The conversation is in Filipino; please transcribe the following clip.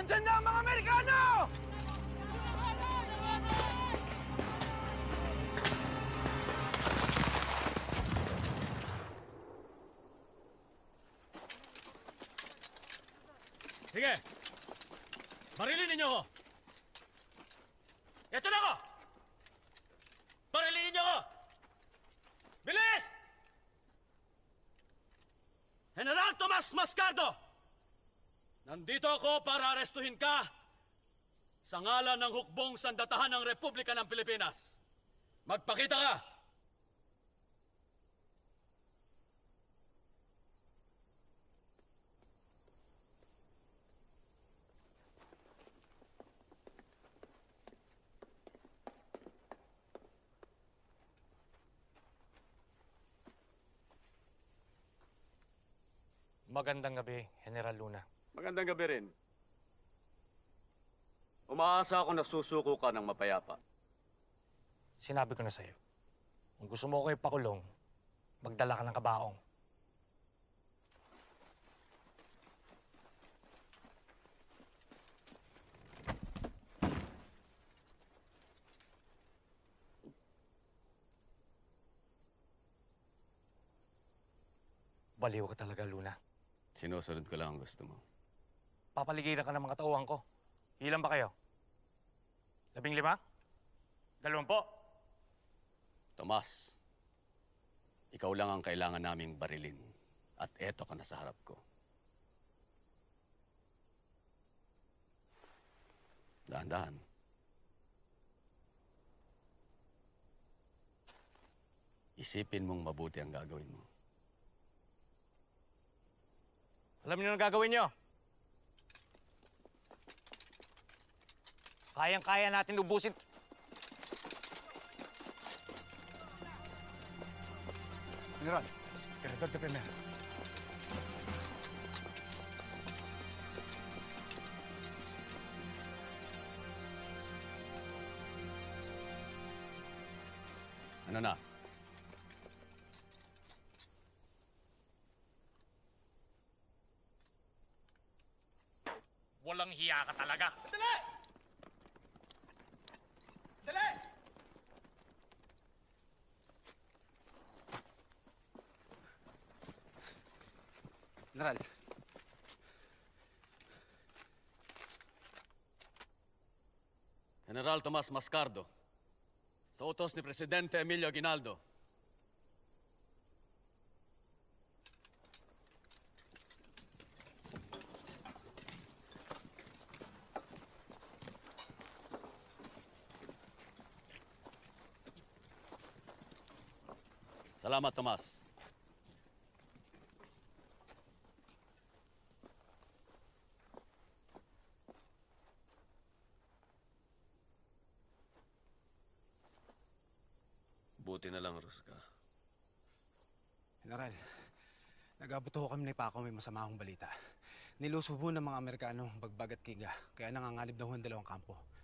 Nandyan na ang mga Amerikano! Sige! Barilin ninyo ako! Ito na ako! Barilin ninyo ako! Bilis! General Tomas Mascardo! Nandito ako para arestuhin ka sa ngalan ng hukbong sandatahan ng Republika ng Pilipinas. Magpakita ka! Magandang gabi, General Luna. Magandang gabi rin. Umaasa ako na susuko ka ng mapayapa. Sinabi ko na sa'yo, kung gusto mo ko ipakulong, magdala ka ng kabaong. Baliw ka talaga, Luna. Sinusunod ko lang ang gusto mo. Papaligiran ka ng mga tauhan ko. Ilan ba kayo? 15? 20? Tomas, ikaw lang ang kailangan naming barilin. At eto ka na sa harap ko. Dahan-dahan. Isipin mong mabuti ang gagawin mo. Alam niyo na gagawin niyo. Kayang-kaya natin ubusin. General, Director de Primera. Ano na? Walang hiya ka talaga. Dali! Dali! General. General Tomas Mascardo, sa utos ni Presidente Emilio Aguinaldo, salamat, Tomas. Buti na lang, Rosca. General, nag-abot ho kami ni Paco, may masama akong balita. Niluso ho ng mga Amerikano ang Bagbagat Kiga, kaya nanganganib daw ho ang dalawang kampo.